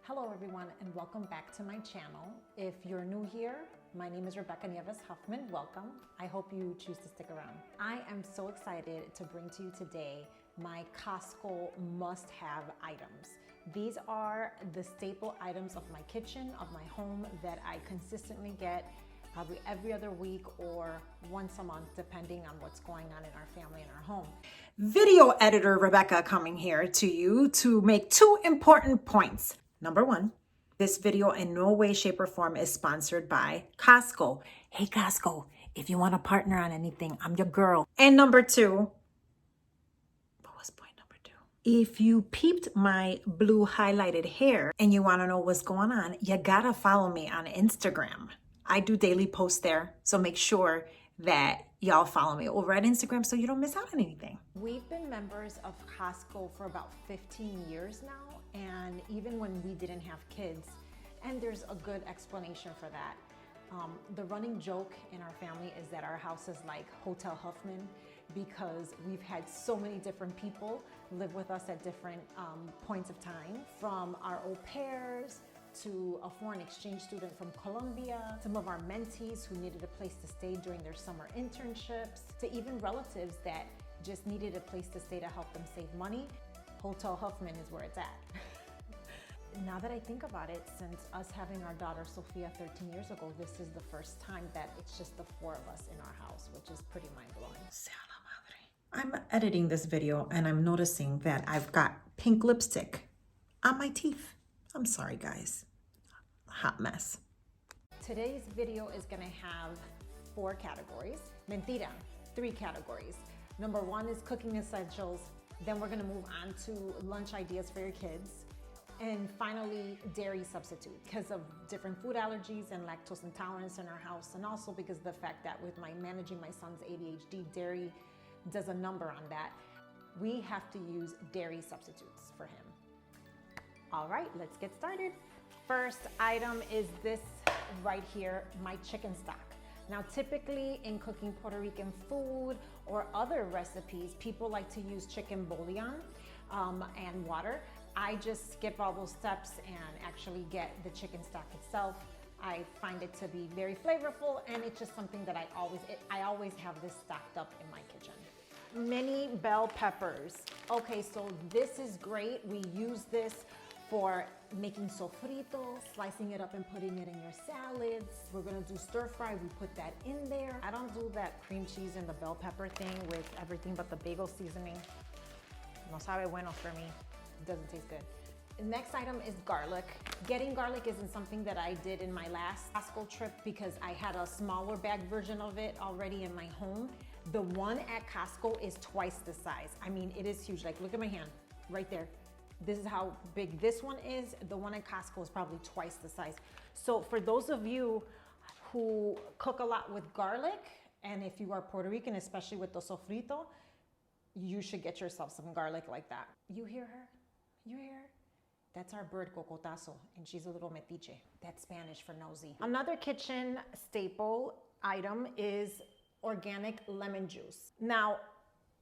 Hello everyone and welcome back to my channel. If you're new here, my name is Rebecca Nieves Huffman. Welcome. I hope you choose to stick around. I am so excited to bring to you today my Costco must-have items. These are the staple items of my kitchen, of my home, that I consistently get probably every other week or once a month, depending on what's going on in our family and our home. Video editor Rebecca coming here to you to make two important points. Number one, this video in no way, shape, or form is sponsored by Costco. Hey Costco, if you want to partner on anything, I'm your girl. And number two, what was point number two? If you peeped my blue highlighted hair and you want to know what's going on, you gotta follow me on Instagram. I do daily posts there, so make sure that y'all follow me over at Instagram so you don't miss out on anything. We've been members of Costco for about 15 years now, and even when we didn't have kids, and there's a good explanation for that. The running joke in our family is that our house is like Hotel Huffman because we've had so many different people live with us at different points of time, from our au pairs to a foreign exchange student from Colombia, some of our mentees who needed a place to stay during their summer internships, to even relatives that just needed a place to stay to help them save money. Hotel Huffman is where it's at. Now that I think about it, since us having our daughter Sophia 13 years ago, this is the first time that it's just the four of us in our house, which is pretty mind-blowing. I'm editing this video and I'm noticing that I've got pink lipstick on my teeth. I'm sorry, guys. Hot mess. Today's video is gonna have 4 categories. Mentira, 3 categories. Number 1 is cooking essentials. Then we're gonna move on to lunch ideas for your kids. And finally, dairy substitute, because of different food allergies and lactose intolerance in our house, and also because of the fact that with managing my son's ADHD, dairy does a number on that. We have to use dairy substitutes for him. All right, let's get started. First item is this right here, my chicken stock. Now, typically in cooking Puerto Rican food or other recipes, people like to use chicken bouillon and water. I just skip all those steps and actually get the chicken stock itself. I find it to be very flavorful, and it's just something that I always have this stocked up in my kitchen. Mini bell peppers. Okay, so this is great. We use this for making sofrito, slicing it up and putting it in your salads. We're gonna do stir fry, we put that in there. I don't do that cream cheese and the bell pepper thing with everything but the bagel seasoning. No sabe bueno for me. It doesn't taste good. The next item is garlic. Getting garlic isn't something that I did in my last Costco trip because I had a smaller bag version of it already in my home. The one at Costco is twice the size. I mean, it is huge. Like, look at my hand right there. This is how big this one is. The one at Costco is probably twice the size. So for those of you who cook a lot with garlic, and if you are Puerto Rican, especially with the sofrito, you should get yourself some garlic like that. You hear her? You hear her? That's our bird, cocotazo, and she's a little metiche. That's Spanish for nosy. Another kitchen staple item is organic lemon juice. Now,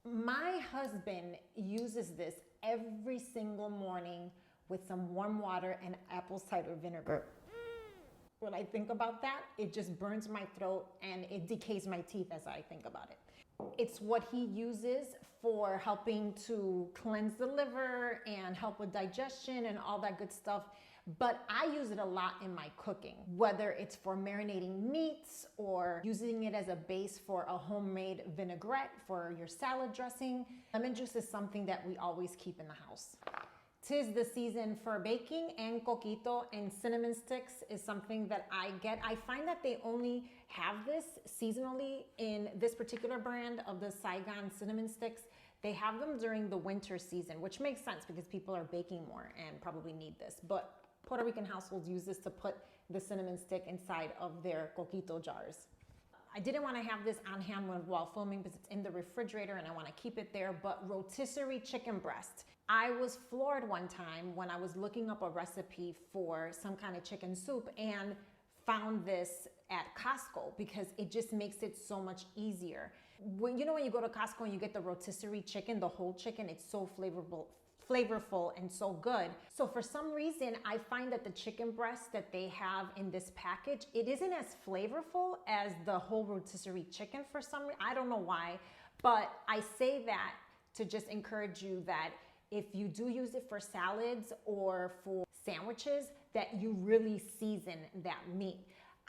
my husband uses this every single morning with some warm water and apple cider vinegar. When I think about that, it just burns my throat and it decays my teeth as I think about it. It's what he uses for helping to cleanse the liver and help with digestion and all that good stuff. But I use it a lot in my cooking, whether it's for marinating meats or using it as a base for a homemade vinaigrette for your salad dressing. Lemon juice is something that we always keep in the house. 'Tis the season for baking, and coquito and cinnamon sticks is something that I get. I find that they only have this seasonally in this particular brand of the Saigon cinnamon sticks. They have them during the winter season, which makes sense because people are baking more and probably need this. But Puerto Rican households use this to put the cinnamon stick inside of their coquito jars. I didn't want to have this on hand while filming because it's in the refrigerator and I want to keep it there, but rotisserie chicken breast. I was floored one time when I was looking up a recipe for some kind of chicken soup and found this at Costco because it just makes it so much easier. When you go to Costco and you get the rotisserie chicken, the whole chicken, it's so flavorful and so good. So for some reason, I find that the chicken breast that they have in this package, it isn't as flavorful as the whole rotisserie chicken for some reason. I don't know why, but I say that to just encourage you that if you do use it for salads or for sandwiches, that you really season that meat.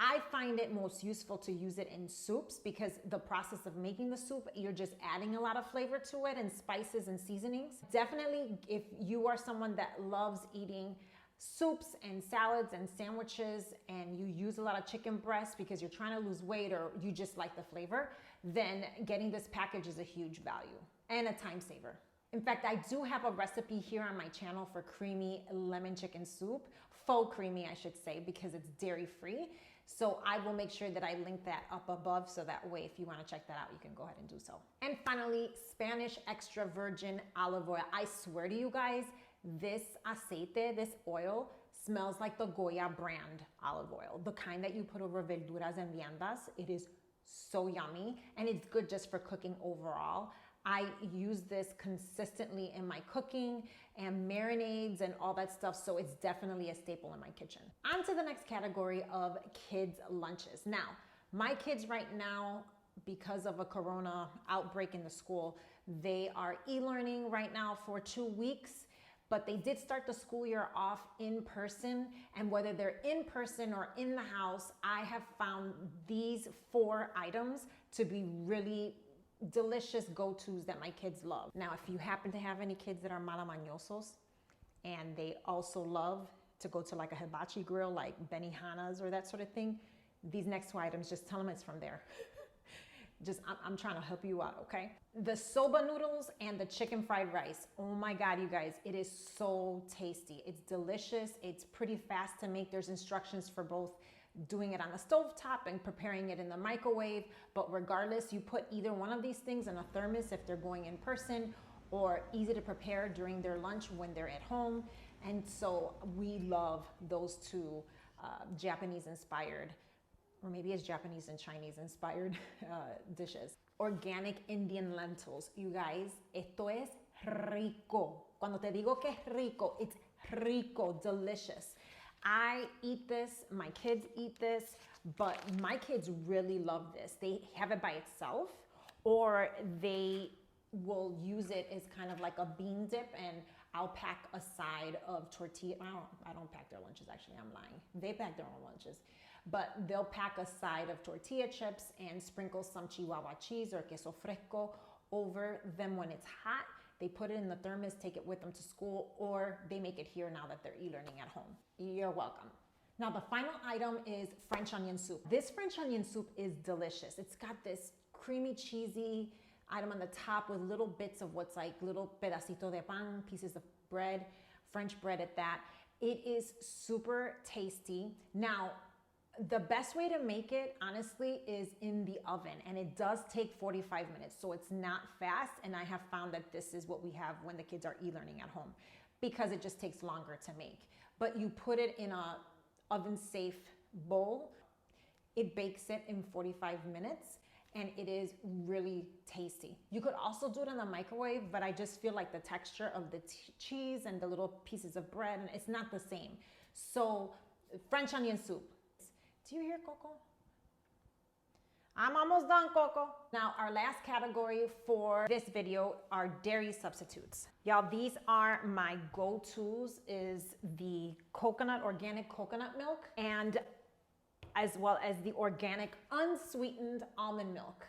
I find it most useful to use it in soups because the process of making the soup, you're just adding a lot of flavor to it and spices and seasonings. Definitely, if you are someone that loves eating soups and salads and sandwiches and you use a lot of chicken breast because you're trying to lose weight or you just like the flavor, then getting this package is a huge value and a time saver. In fact, I do have a recipe here on my channel for creamy lemon chicken soup, faux creamy, I should say, because it's dairy-free. So I will make sure that I link that up above so that way if you want to check that out, you can go ahead and do so. And finally, Spanish extra virgin olive oil. I swear to you guys, this aceite, this oil, smells like the Goya brand olive oil, the kind that you put over verduras and viandas. It is so yummy and it's good just for cooking overall. I use this consistently in my cooking and marinades and all that stuff, so it's definitely a staple in my kitchen. On to the next category of kids' lunches. Now, my kids right now, because of a corona outbreak in the school, they are e-learning right now for 2 weeks, but they did start the school year off in person, and whether they're in person or in the house, I have found these 4 items to be really delicious go-tos that my kids love. Now, if you happen to have any kids that are malamañosos and they also love to go to like a hibachi grill like Benihana's or that sort of thing, these next 2 items, just tell them it's from there. I'm trying to help you out, okay? The soba noodles and the chicken fried rice. Oh my God, you guys, it is so tasty. It's delicious. It's pretty fast to make. There's instructions for both doing it on the stovetop and preparing it in the microwave. But regardless, you put either one of these things in a thermos if they're going in person, or easy to prepare during their lunch when they're at home. And so we love those 2 Japanese inspired, or maybe it's Japanese and Chinese inspired dishes. Organic Indian lentils. You guys, esto es rico. Cuando te digo que es rico, it's rico, delicious. I eat this, my kids eat this, but my kids really love this. They have it by itself, or they will use it as kind of like a bean dip, and I'll pack a side of tortilla. I don't pack their lunches, actually, I'm lying. They pack their own lunches. But they'll pack a side of tortilla chips and sprinkle some chihuahua cheese or queso fresco over them when it's hot. They put it in the thermos, take it with them to school, or they make it here now that they're e-learning at home. You're welcome. Now, the final item is French onion soup. This French onion soup is delicious. It's got this creamy, cheesy item on the top with little bits of what's like little pedacito de pan, pieces of bread, French bread at that. It is super tasty. Now, the best way to make it, honestly, is in the oven, and it does take 45 minutes, so it's not fast, and I have found that this is what we have when the kids are e-learning at home because it just takes longer to make. But you put it in a oven-safe bowl, it bakes it in 45 minutes, and it is really tasty. You could also do it in the microwave, but I just feel like the texture of the cheese and the little pieces of bread, and it's not the same. So, French onion soup. Do you hear Coco? I'm almost done, Coco. Now, our last category for this video are dairy substitutes. Y'all, these are my go-tos, is the organic coconut milk, and as well as the organic unsweetened almond milk.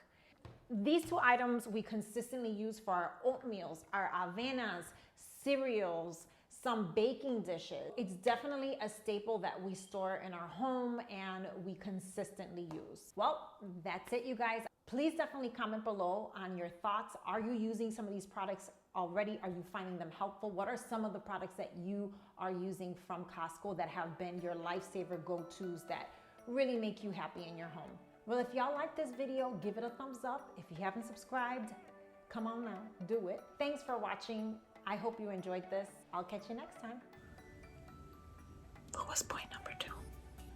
These 2 items we consistently use for our oatmeals, our avenas, cereals, some baking dishes. It's definitely a staple that we store in our home and we consistently use. Well, that's it, you guys. Please definitely comment below on your thoughts. Are you using some of these products already? Are you finding them helpful? What are some of the products that you are using from Costco that have been your lifesaver go-tos that really make you happy in your home? Well, if y'all like this video, give it a thumbs up. If you haven't subscribed, come on now, do it. Thanks for watching. I hope you enjoyed this. I'll catch you next time. What was point number 2?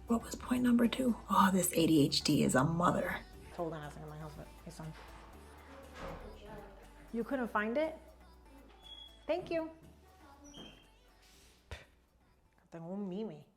What was point number 2? Oh, this ADHD is a mother. Hold on a second, my husband, his son. You couldn't find it? Thank you. Tengo un mime.